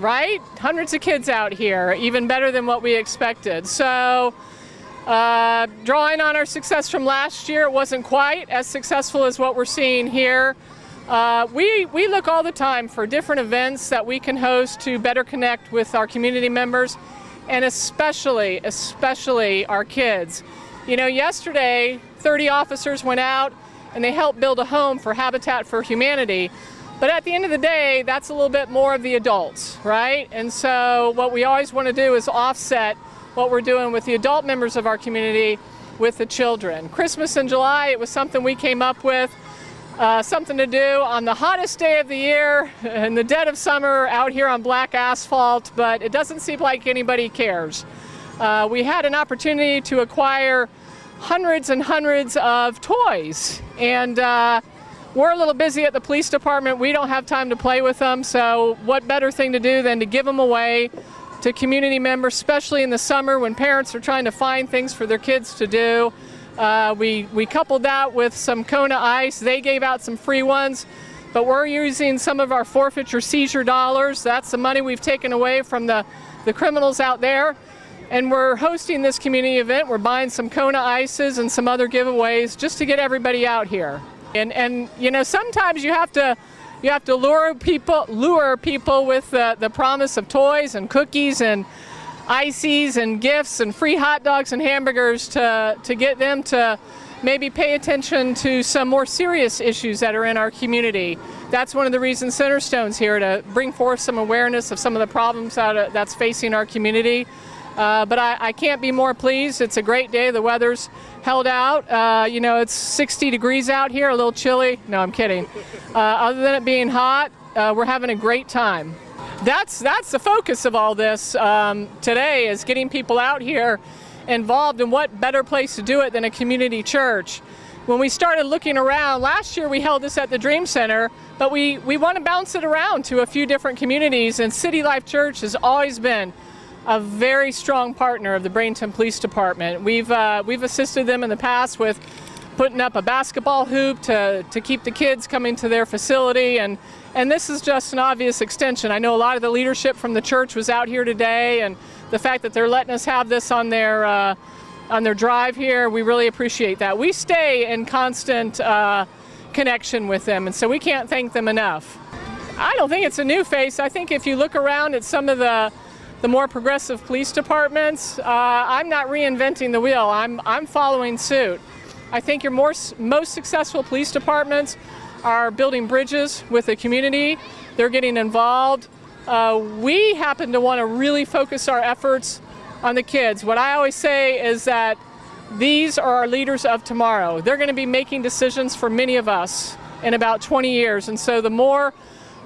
Right? Hundreds of kids out here, even better than what we expected. So drawing on our success from last year, it wasn't quite as successful as what we're seeing here. We look all the time for different events that we can host to better connect with our community members, and especially our kids. You know, yesterday 30 officers went out and they helped build a home for Habitat for Humanity. But at the end of the day, that's a little bit more of the adults, right? And so what we always want to do is offset what we're doing with the adult members of our community with the children. Christmas in July, it was something we came up with, something to do on the hottest day of the year, in the dead of summer, out here on black asphalt, but it doesn't seem like anybody cares. We had an opportunity to acquire hundreds and hundreds of toys, and we're a little busy at the police department. We don't have time to play with them, so what better thing to do than to give them away to community members, especially in the summer when parents are trying to find things for their kids to do. We coupled that with some Kona Ice. They gave out some free ones, but we're using some of our forfeiture seizure dollars. That's the money we've taken away from the criminals out there. And we're hosting this community event. We're buying some Kona Ices and some other giveaways just to get everybody out here. And you know, sometimes you have to lure people with the promise of toys and cookies and ices and gifts and free hot dogs and hamburgers to get them to maybe pay attention to some more serious issues that are in our community. That's one of the reasons Centerstone's here, to bring forth some awareness of some of the problems that's facing our community. But I can't be more pleased. It's a great day. The weather's held out. You know, it's 60 degrees out here, a little chilly. No, I'm kidding. Other than it being hot, we're having a great time. That's the focus of all this today, is getting people out here involved, and what better place to do it than a community church. When we started looking around, last year we held this at the Dream Center, but we want to bounce it around to a few different communities, and City Life Church has always been a very strong partner of the Bradenton Police Department. We've assisted them in the past with putting up a basketball hoop to keep the kids coming to their facility, and this is just an obvious extension. I know a lot of the leadership from the church was out here today, and the fact that they're letting us have this on their drive here, we really appreciate that. We stay in constant connection with them, and so we can't thank them enough. I don't think it's a new face. I think if you look around at some of the more progressive police departments, I'm not reinventing the wheel. I'm following suit. I think your most successful police departments are building bridges with the community. They're getting involved. We happen to want to really focus our efforts on the kids. What I always say is that these are our leaders of tomorrow. They're going to be making decisions for many of us in about 20 years. And so the more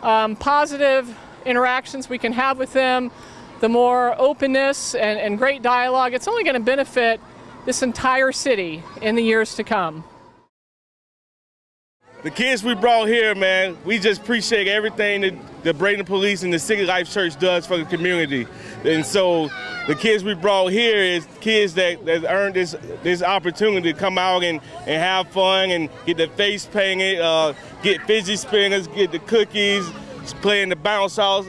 positive interactions we can have with them, the more openness and great dialogue, it's only going to benefit this entire city in the years to come. The kids we brought here, man, we just appreciate everything that the Bradenton Police and the City Life Church does for the community. And so the kids we brought here is kids that earned this opportunity to come out and have fun and get their face painted, get fidget spinners, get the cookies, play in the bounce house.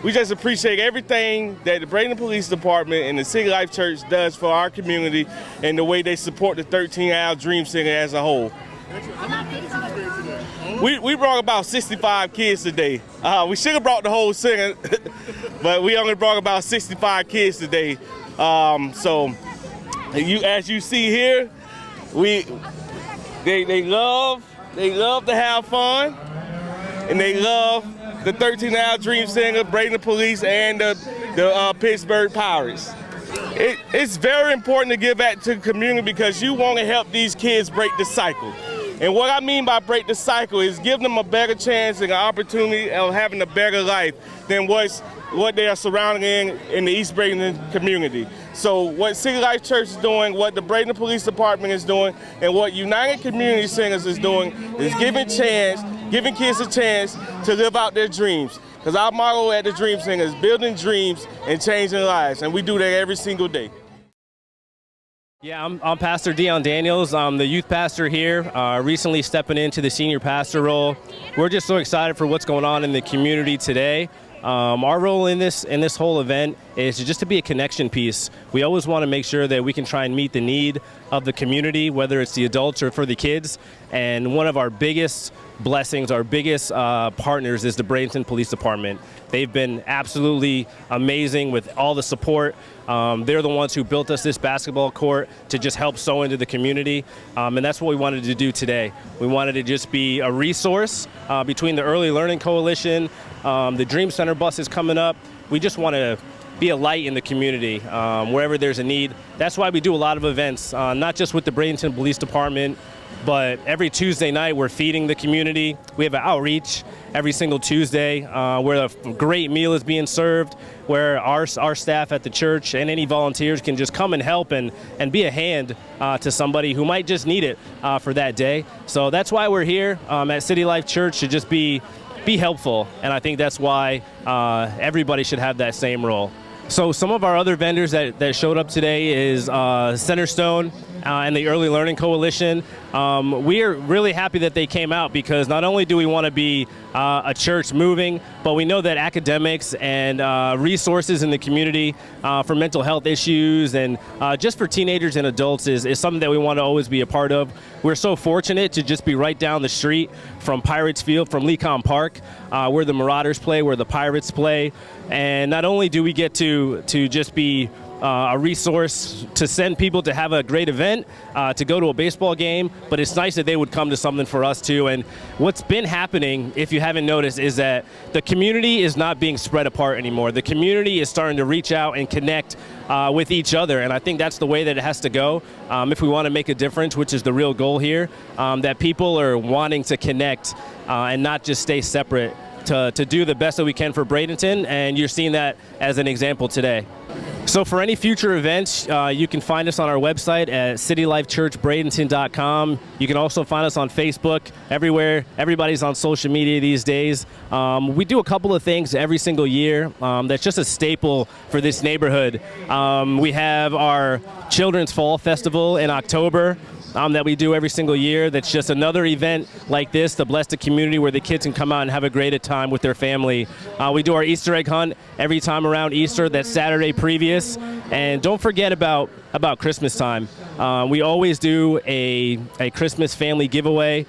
We just appreciate everything that the Bradenton Police Department and the City Life Church does for our community and the way they support the 13-hour Dream Center as a whole. We brought about 65 kids today. We should have brought the whole center, but we only brought about 65 kids today. So as you see here, they love to have fun, and they love the 13-hour Dream Center, Bradenton Police, and the Pittsburgh Pirates. It's very important to give back to the community because you want to help these kids break the cycle. And what I mean by break the cycle is give them a better chance and an opportunity of having a better life than what they are surrounding in the East Bradenton community. So what City Life Church is doing, what the Bradenton Police Department is doing, and what United Community Centers is doing is giving kids a chance to live out their dreams. Because our motto at the Dream Center is building dreams and changing lives, and we do that every single day. Yeah, I'm Pastor Dion Daniels. I'm the youth pastor here, recently stepping into the senior pastor role. We're just so excited for what's going on in the community today. Our role in this whole event is just to be a connection piece. We always want to make sure that we can try and meet the need of the community, whether it's the adults or for the kids. And one of our biggest blessings, our biggest partners is the Bradenton Police Department. They've been absolutely amazing with all the support. They're the ones who built us this basketball court to just help sow into the community. And that's what we wanted to do today. We wanted to just be a resource between the Early Learning Coalition, the Dream Center bus is coming up. We just want to be a light in the community wherever there's a need. That's why we do a lot of events, not just with the Bradenton Police Department, but every Tuesday night we're feeding the community. We have an outreach every single Tuesday where a great meal is being served, where our staff at the church and any volunteers can just come and help and be a hand to somebody who might just need it for that day. So that's why we're here at City Life Church, to just be helpful, and I think that's why everybody should have that same role. So some of our other vendors that showed up today is Centerstone and the Early Learning Coalition. We are really happy that they came out because not only do we want to be a church moving, but we know that academics and resources in the community for mental health issues and just for teenagers and adults is something that we want to always be a part of. We're so fortunate to just be right down the street from Pirates Field, from Lecom Park, where the Marauders play, where the Pirates play. And not only do we get to just be a resource to send people to have a great event, to go to a baseball game, but it's nice that they would come to something for us too. And what's been happening, if you haven't noticed, is that the community is not being spread apart anymore. The community is starting to reach out and connect with each other, and I think that's the way that it has to go if we want to make a difference, which is the real goal here, that people are wanting to connect and not just stay separate, to do the best that we can for Bradenton, and you're seeing that as an example today. So for any future events, you can find us on our website at citylifechurchbradenton.com. You can also find us on Facebook, everywhere. Everybody's on social media these days. We do a couple of things every single year that's just a staple for this neighborhood. We have our Children's Fall Festival in October. That we do every single year. That's just another event like this to bless the community where the kids can come out and have a great time with their family. We do our Easter egg hunt every time around Easter. That's Saturday previous. And don't forget about Christmas time. We always do a Christmas family giveaway.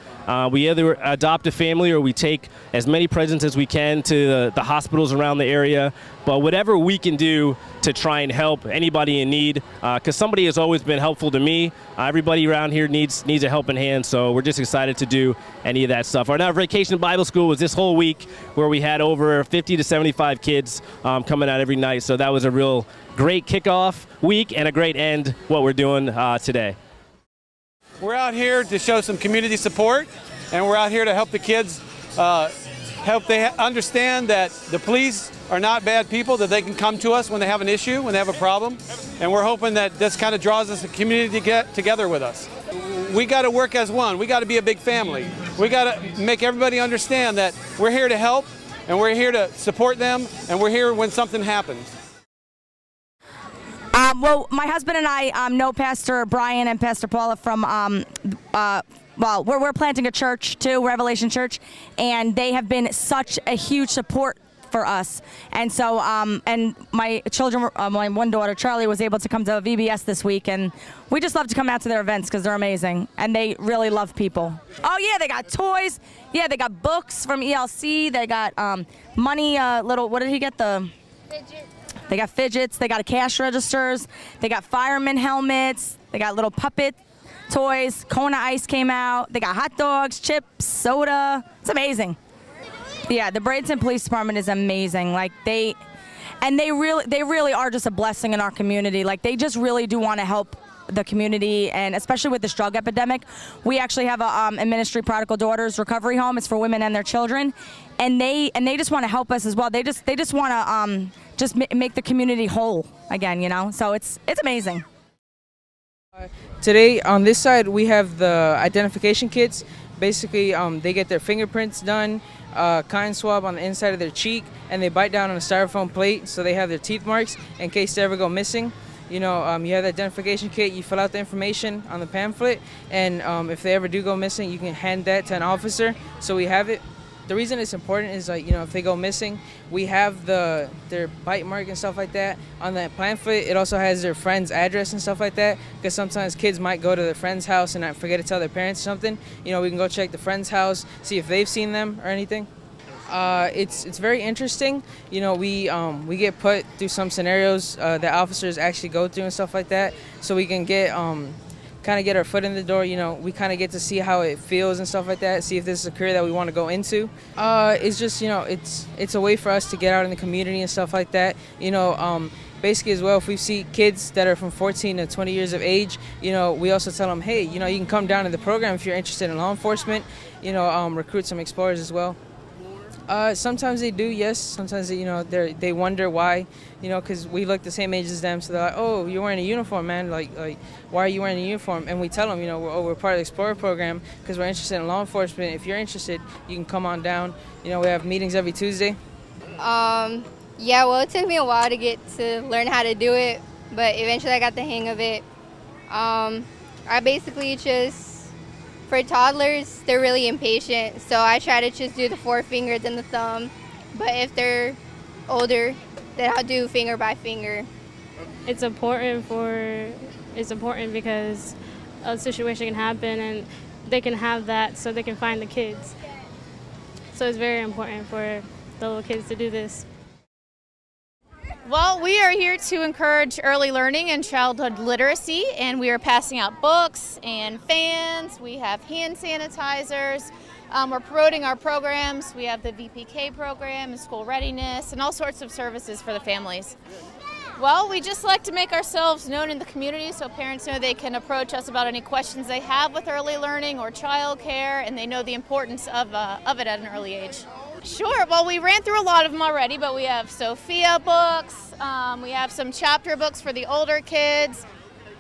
We either adopt a family or we take as many presents as we can to the hospitals around the area. But whatever we can do to try and help anybody in need, because somebody has always been helpful to me. Everybody around here needs a helping hand, so we're just excited to do any of that stuff. Our Vacation Bible School was this whole week where we had over 50 to 75 kids coming out every night, so that was a real great kickoff week and a great end what we're doing today. We're out here to show some community support, and we're out here to help the kids help they understand that the police are not bad people, that they can come to us when they have an issue, when they have a problem. And we're hoping that this kind of draws us a community to get together with us. We got to work as one. We got to be a big family. We got to make everybody understand that we're here to help, and we're here to support them, and we're here when something happens. Well, my husband and I know Pastor Brian and Pastor Paula from well, we're planting a church too, Revelation Church, and they have been such a huge support for us. And so, and my children, my one daughter, Charlie, was able to come to VBS this week, and we just love to come out to their events because they're amazing, and they really love people. Oh yeah, they got toys. Yeah, they got books from ELC. They got money, little, what did he get? They got fidgets. They got cash registers. They got fireman helmets. They got little puppet toys. Kona Ice came out. They got hot dogs, chips, soda. It's amazing. Yeah, the Bradenton Police Department is amazing. Like and they really are just a blessing in our community. Like, they just really do want to help the community, and especially with this drug epidemic. We actually have a ministry, Prodigal Daughters Recovery Home. It's for women and their children, and they just want to help us as well. They just want to just make the community whole again, you know. So it's amazing. Today on this side we have the identification kits. Basically, they get their fingerprints done, cotton swab on the inside of their cheek, and they bite down on a styrofoam plate so they have their teeth marks in case they ever go missing. You know, you have the identification kit, you fill out the information on the pamphlet, and if they ever do go missing, you can hand that to an officer so we have it. The reason it's important is, like, you know, if they go missing, we have their bite mark and stuff like that on that pamphlet. It also has their friend's address and stuff like that, because sometimes kids might go to their friend's house and not forget to tell their parents something. You know, we can go check the friend's house, see if they've seen them or anything. It's very interesting. You know, we get put through some scenarios that officers actually go through and stuff like that, so we can get kind of get our foot in the door. You know, we kind of get to see how it feels and stuff like that, see if this is a career that we want to go into. It's just, you know, it's a way for us to get out in the community and stuff like that. You know, basically as well, if we see kids that are from 14 to 20 years of age, you know, we also tell them, hey, you know, you can come down to the program if you're interested in law enforcement. You know, recruit some explorers as well. Sometimes they do, yes. Sometimes they, you know, they wonder why, you know, because we look the same age as them. So they're like, oh, you're wearing a uniform, man. Like why are you wearing a uniform? And we tell them, you know, we're part of the Explorer program because we're interested in law enforcement. If you're interested, you can come on down. You know, we have meetings every Tuesday. Yeah, well, it took me a while to get to learn how to do it, but eventually I got the hang of it. I basically just, for toddlers, they're really impatient, so I try to just do the 4 fingers and the thumb. But if they're older, then I'll do finger by finger. It's important because a situation can happen and they can have that so they can find the kids. So it's very important for the little kids to do this. Well, we are here to encourage early learning and childhood literacy, and we are passing out books and fans. We have hand sanitizers. We're promoting our programs. We have the VPK program and school readiness and all sorts of services for the families. Well, we just like to make ourselves known in the community so parents know they can approach us about any questions they have with early learning or child care, and they know the importance of it at an early age. Sure. Well, we ran through a lot of them already, but we have Sophia books. We have some chapter books for the older kids.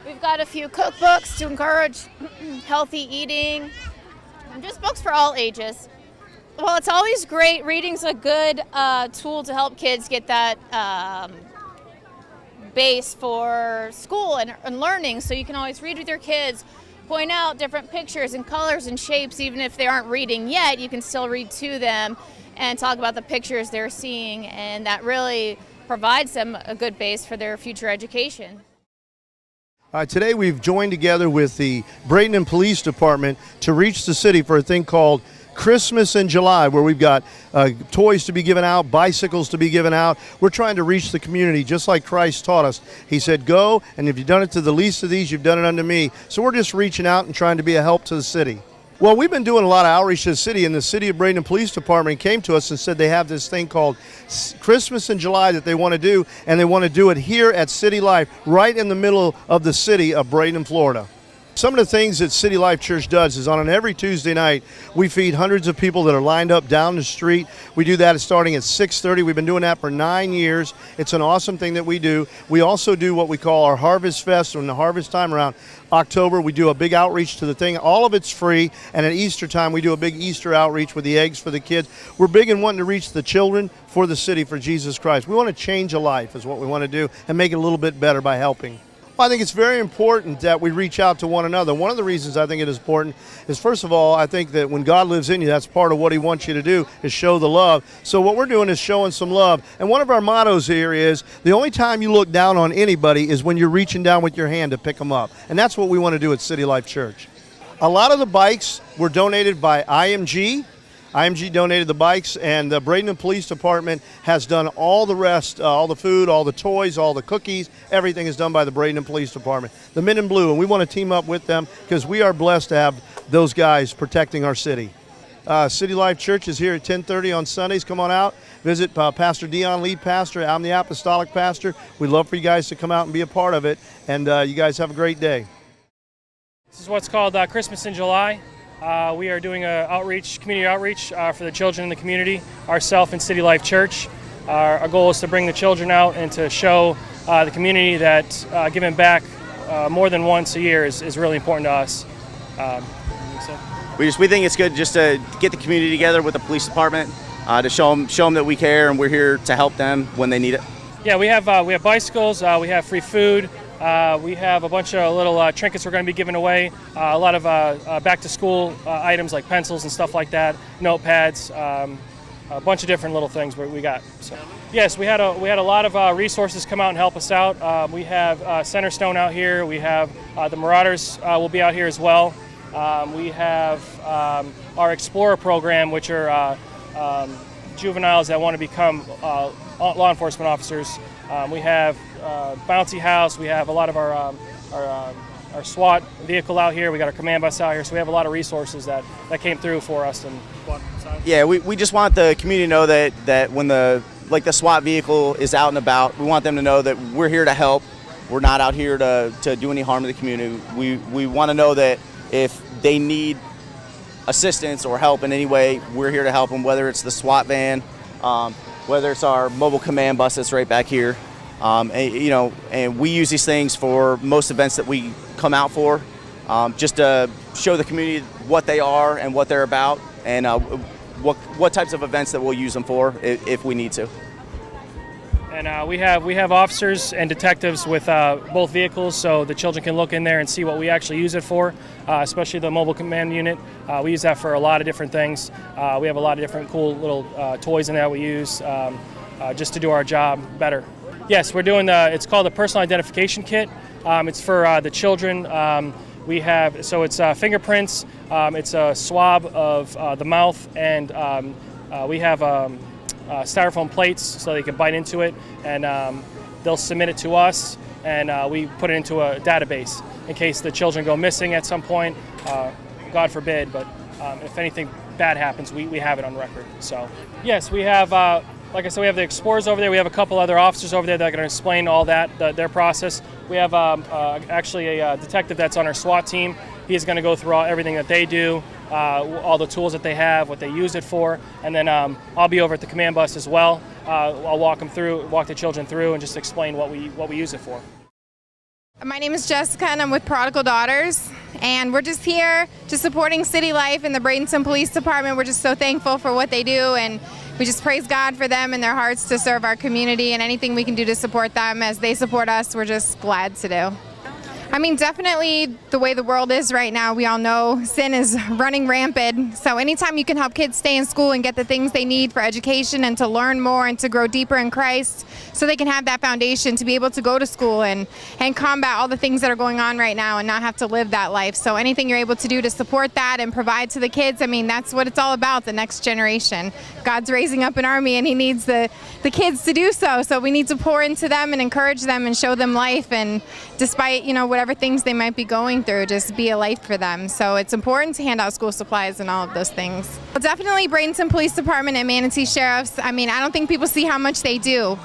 We've got a few cookbooks to encourage healthy eating, and just books for all ages. Well, it's always great. Reading's a good tool to help kids get that base for school and learning, so you can always read with your kids, point out different pictures and colors and shapes. Even if they aren't reading yet, you can still read to them and talk about the pictures they're seeing, and that really provides them a good base for their future education. Today we've joined together with the Bradenton Police Department to reach the city for a thing called Christmas in July, where we've got toys to be given out, bicycles to be given out. We're trying to reach the community just like Christ taught us. He said, go, and if you've done it to the least of these, you've done it unto me. So we're just reaching out and trying to be a help to the city. Well, we've been doing a lot of outreach to the city, and the City of Bradenton Police Department came to us and said they have this thing called Christmas in July that they want to do, and they want to do it here at City Life, right in the middle of the city of Bradenton, Florida. Some of the things that City Life Church does is on every Tuesday night, we feed hundreds of people that are lined up down the street. We do that starting at 6:30. We've been doing that for 9 years. It's an awesome thing that we do. We also do what we call our Harvest Fest. When the harvest time around October, we do a big outreach to the thing. All of it's free. And at Easter time, we do a big Easter outreach with the eggs for the kids. We're big in wanting to reach the children for the city, for Jesus Christ. We want to change a life is what we want to do and make it a little bit better by helping. Well, I think it's very important that we reach out to one another. One of the reasons I think it is important is, first of all, I think that when God lives in you, that's part of what he wants you to do is show the love. So what we're doing is showing some love. And one of our mottos here is the only time you look down on anybody is when you're reaching down with your hand to pick them up. And that's what we want to do at City Life Church. A lot of the bikes were donated by IMG. IMG donated the bikes, and the Bradenton Police Department has done all the rest, all the food, all the toys, all the cookies. Everything is done by the Bradenton Police Department. The Men in Blue, and we want to team up with them because we are blessed to have those guys protecting our city. City Life Church is here at 10:30 on Sundays. Come on out. Visit Pastor Dion, lead pastor. I'm the apostolic pastor. We'd love for you guys to come out and be a part of it. And you guys have a great day. This is what's called Christmas in July. We are doing a community outreach for the children in the community, ourselves and City Life Church. Our goal is to bring the children out and to show the community that giving back more than once a year is really important to us. We think it's good just to get the community together with the police department to show them that we care and we're here to help them when they need it. Yeah, we have bicycles, we have free food, we have a bunch of little trinkets we're going to be giving away, a lot of back to school items like pencils and stuff like that, notepads, a bunch of different little things we got. So yes, we had a lot of resources come out and help us out. We have Centerstone out here. We have the Marauders will be out here as well. We have our Explorer program, which are juveniles that want to become law enforcement officers. We have Bouncy House. We have a lot of our SWAT vehicle out here. We got our command bus out here. So we have a lot of resources that came through for us. Yeah, we just want the community to know that when the SWAT vehicle is out and about, we want them to know that we're here to help. We're not out here to do any harm to the community. We want to know that if they need assistance or help in any way, we're here to help them, whether it's the SWAT van, whether it's our mobile command bus that's right back here. And we use these things for most events that we come out for, just to show the community what they are and what they're about, and what types of events that we'll use them for if we need to. And we have officers and detectives with both vehicles, so the children can look in there and see what we actually use it for, especially the mobile command unit. We use that for a lot of different things. We have a lot of different cool little toys in there we use just to do our job better. Yes, we're doing it's called the personal identification kit. It's for the children. It's fingerprints, it's a swab of the mouth, and we have styrofoam plates so they can bite into it, and they'll submit it to us, and we put it into a database in case the children go missing at some point, God forbid, but if anything bad happens, we have it on record. So yes, we have, like I said, we have the Explorers over there. We have a couple other officers over there that are going to explain all that, their process. We have actually a detective that's on our SWAT team. He's going to go through everything that they do, all the tools that they have, what they use it for, and then I'll be over at the command bus as well. I'll walk the children through, and just explain what we use it for. My name is Jessica, and I'm with Prodigal Daughters, and we're just here just supporting City Life and the Bradenton Police Department. We're just so thankful for what they do, and we just praise God for them and their hearts to serve our community, and anything we can do to support them as they support us, we're just glad to do. I mean, definitely the way the world is right now, we all know sin is running rampant. So anytime you can help kids stay in school and get the things they need for education and to learn more and to grow deeper in Christ, so they can have that foundation to be able to go to school and combat all the things that are going on right now and not have to live that life. So anything you're able to do to support that and provide to the kids, I mean, that's what it's all about, the next generation. God's raising up an army, and he needs the kids to do so. So we need to pour into them and encourage them and show them life, and despite, whatever things they might be going through, just be a light for them. So it's important to hand out school supplies and all of those things. Well, definitely Bradenton Police Department and Manatee Sheriffs. I mean, I don't think people see how much they do.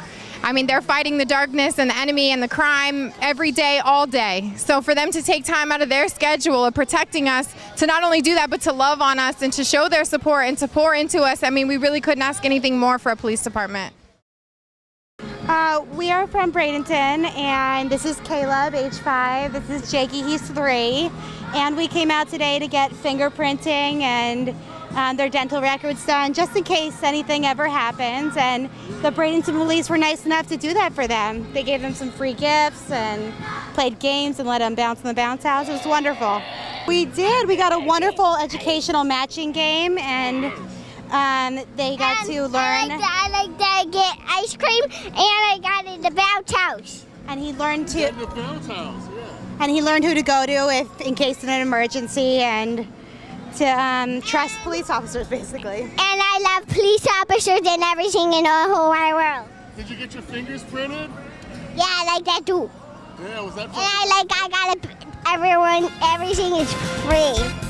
I mean, they're fighting the darkness and the enemy and the crime every day, all day. So for them to take time out of their schedule of protecting us, to not only do that, but to love on us and to show their support and to pour into us, I mean, we really couldn't ask anything more for a police department. We are from Bradenton, and this is Caleb, age 5. This is Jakey, he's 3. And we came out today to get fingerprinting and their dental records done, just in case anything ever happens. And the Bradenton police were nice enough to do that for them. They gave them some free gifts and played games and let them bounce in the bounce house. It was wonderful. We did. We got a wonderful educational matching game, and they got to learn. I like that. Get ice cream, and I got in the bounce house. And he learned to. And he learned who to go to in case of an emergency, and to trust police officers, basically. And I love police officers and everything in the whole wide world. Did you get your fingers printed? Yeah, I like that too. Yeah, was that? And I got it. Everything is free.